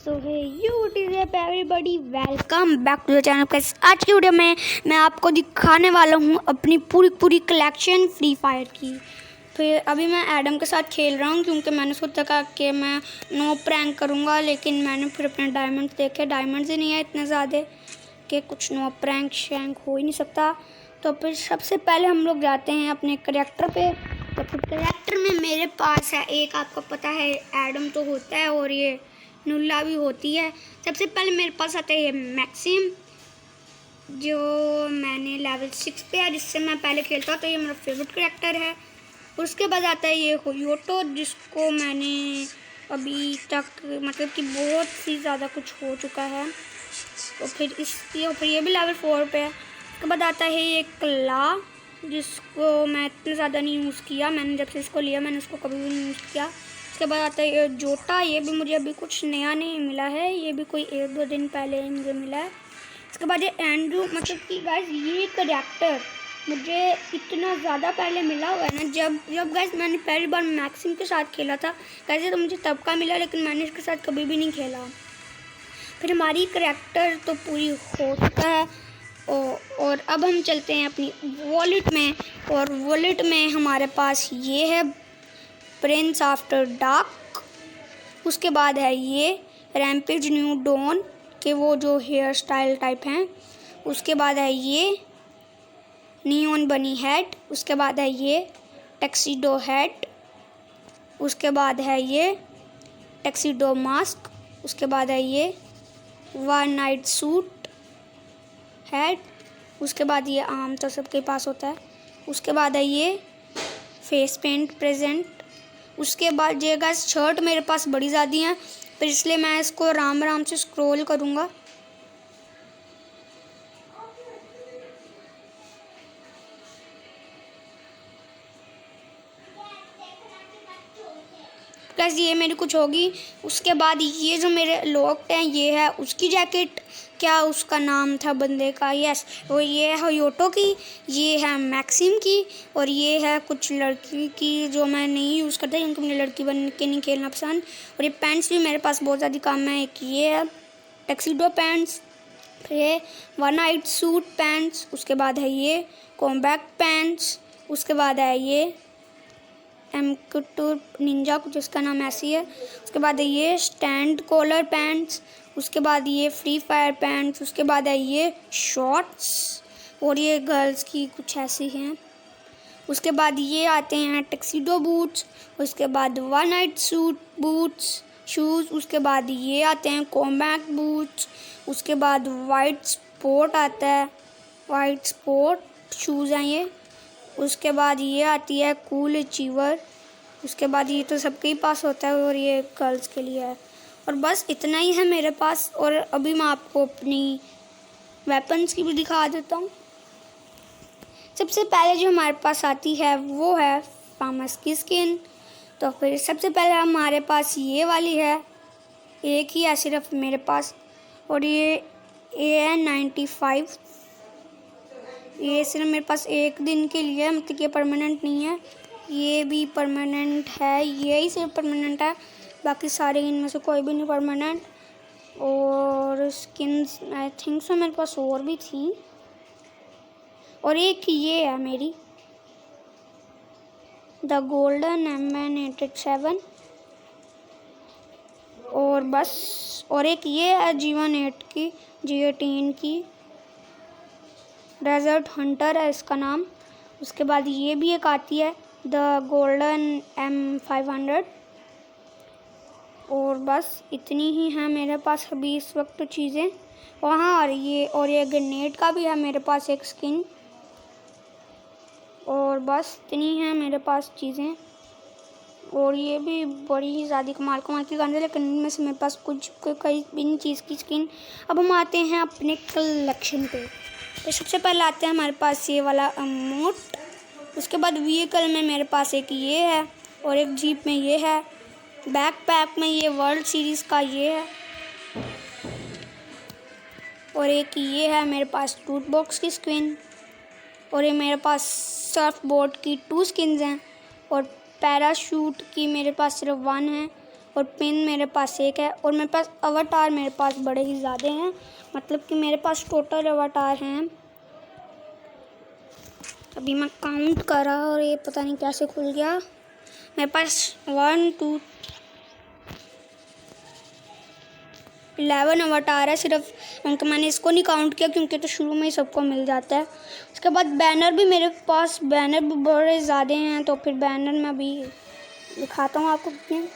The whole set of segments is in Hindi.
So hi everybody, welcome back to the channel. आज की वीडियो में मैं आपको दिखाने वाला हूँ अपनी पूरी कलेक्शन फ्री फायर की। फिर अभी मैं एडम के साथ खेल रहा हूँ क्योंकि मैंने सोचा था कि मैं नो प्रैंक करूँगा, लेकिन मैंने फिर अपने डायमंड्स देखे, डायमंड्स ही नहीं है इतने ज़्यादा कि कुछ नो प्रैंक शैंक हो ही नहीं सकता। तो फिर सबसे पहले हम लोग जाते हैं अपने करैक्टर पे। तो फिर करैक्टर में मेरे पास है एक, आपको पता है एडम तो होता है और ये नुल्ला भी होती है। सबसे पहले मेरे पास आता है ये मैक्सिम, जो मैंने लेवल 6 पे है, जिससे मैं पहले खेलता तो ये मेरा फेवरेट करैक्टर है। उसके बाद आता है ये होयोटो, जिसको मैंने अभी तक मतलब कि बहुत ही ज़्यादा कुछ हो चुका है। तो फिर ये भी लेवल 4 पे है। उसके बाद आता है ये क्ला, जिसको मैं इतना ज़्यादा नहीं यूज़ किया, मैंने जब से इसको लिया मैंने उसको कभी भी नहीं यूज़ किया। उसके बाद आता है जोटा, ये भी मुझे अभी कुछ नया नहीं मिला है, ये भी कोई 1-2 दिन पहले ही मुझे मिला है। उसके बाद ये एंड्रू, मतलब कि गाइस ये करैक्टर मुझे इतना ज़्यादा पहले मिला हुआ है ना, जब गाइस मैंने पहली बार मैक्सिम के साथ खेला था गाइस, तो मुझे तब का मिला, लेकिन मैंने इसके साथ कभी भी नहीं खेला। फिर हमारी करैक्टर तो पूरी हो चुका है और अब हम चलते हैं अपनी वॉलेट में। और वॉलेट में हमारे पास ये है प्रिंस आफ्टर डार्क। उसके बाद है ये रैम्पेज न्यू डॉन के वो जो हेयर स्टाइल टाइप हैं। उसके बाद है ये नियॉन बनी हेड। उसके बाद है ये टैक्सीडो हेड। उसके बाद है ये टैक्सीडो मास्क। उसके बाद है ये वन नाइट सूट हेड। उसके बाद ये आम तो सबके पास होता है। उसके बाद है ये फेस पेंट प्रेजेंट। उसके बाद ये गाइस शर्ट मेरे पास बड़ी ज़्यादा हैं, फिर इसलिए मैं इसको आराम से स्क्रॉल करूँगा। गाइस ये मेरी कुछ होगी। उसके बाद ये जो मेरे लॉक्ड हैं ये है उसकी जैकेट, क्या उसका नाम था बंदे का, यस वो ये है होयोटो की, ये है मैक्सिम की, और ये है कुछ लड़की की जो मैं नहीं यूज़ करता क्योंकि मुझे लड़की बन के नहीं खेलना पसंद। और ये पैंट्स भी मेरे पास बहुत ज़्यादा काम है। एक ये है टैक्सीडो पैंट्स, फिर ये वन नाइट सूट पैंट्स। उसके बाद है ये कॉम्बैक्ट पैंट्स। उसके बाद है ये एमकटूर निंजा, कुछ इसका नाम ऐसी है। उसके बाद है ये स्टैंड कॉलर पैंट्स। उसके बाद ये फ्री फायर पैंट्स। उसके बाद है ये शॉर्ट्स, और ये गर्ल्स की कुछ ऐसी हैं। उसके बाद ये आते हैं टैक्सीडो बूट्स। उसके बाद one night suit boots shoes. उसके बाद ये आते हैं कॉम्बैक्ट बूट्स। उसके बाद वाइट स्पोर्ट आता है, वाइट स्पोर्ट शूज़ हैं ये। उसके बाद ये आती है कूल अचीवर। उसके बाद ये तो सबके ही पास होता है और ये गर्ल्स के लिए है। और बस इतना ही है मेरे पास। और अभी मैं आपको अपनी वेपन्स की भी दिखा देता हूँ। सबसे पहले जो हमारे पास आती है वो है फार्मस की स्किन। तो फिर सबसे पहले हमारे पास ये वाली है, एक ही है सिर्फ मेरे पास, और ये AN95। ये सिर्फ मेरे पास एक दिन के लिए, मतलब ये परमानेंट नहीं है, ये भी परमानेंट है, ये ही सिर्फ परमानेंट है, बाकी सारे इनमें से कोई भी नहीं परमानेंट। और स्किन्स आई थिंक सो मेरे पास और भी थी, और एक ये है मेरी द गोल्डन MN887। और बस, और एक ये है G18 की, G18 की डेजर्ट हंटर है इसका नाम। उसके बाद ये भी एक आती है द गोल्डन M500। और बस इतनी ही हैं मेरे पास अभी इस वक्त चीज़ें वहाँ। और ये ग्रेनेड का भी है मेरे पास एक स्किन। और बस इतनी हैं मेरे पास चीज़ें, और ये भी बड़ी ही ज़्यादा कमाल की गन है, लेकिन इनमें से मेरे पास कई भी नहीं चीज़ की स्किन। अब हम आते हैं अपने कलेक्शन पे। तो सबसे पहले आते हैं हमारे पास ये वाला अमोट। उसके बाद व्हीकल में मेरे पास एक ये है, और एक जीप में ये है, बैकपैक में ये वर्ल्ड सीरीज़ का ये है, और एक ये है मेरे पास टूथ बॉक्स की स्किन, और ये मेरे पास सर्फ बोर्ड की 2 स्किन्स हैं, और पैराशूट की मेरे पास सिर्फ 1 है। और पिन मेरे पास एक है, और मेरे पास अवतार मेरे पास बड़े ही ज़्यादा हैं, मतलब कि मेरे पास टोटल अवतार हैं। अभी मैं काउंट करा और ये पता नहीं कैसे खुल गया। मेरे पास 1 2 11 अवतार है सिर्फ, क्योंकि मैंने इसको नहीं काउंट किया क्योंकि तो शुरू में ही सबको मिल जाता है। उसके बाद बैनर भी मेरे पास, बैनर भी बड़े ज़्यादा हैं, तो फिर बैनर में भी दिखाता हूँ आपको कितने।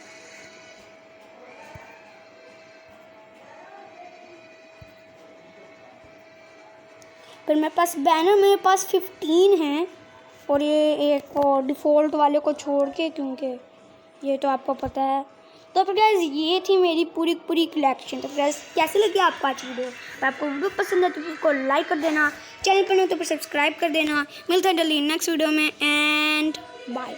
फिर मेरे पास बैनर मेरे पास 15 हैं, और ये एक और डिफ़ॉल्ट वाले को छोड़ के, क्योंकि ये तो आपको पता है। तो फिर गाइस ये थी मेरी पूरी कलेक्शन। तो गाइस कैसी लगी आपको आज वीडियो? अगर आपको वीडियो पसंद है तो उसको लाइक कर देना, चैनल पर नहीं तो फिर सब्सक्राइब कर देना। मिलते हैं जल्दी नेक्स्ट वीडियो में, एंड बाय।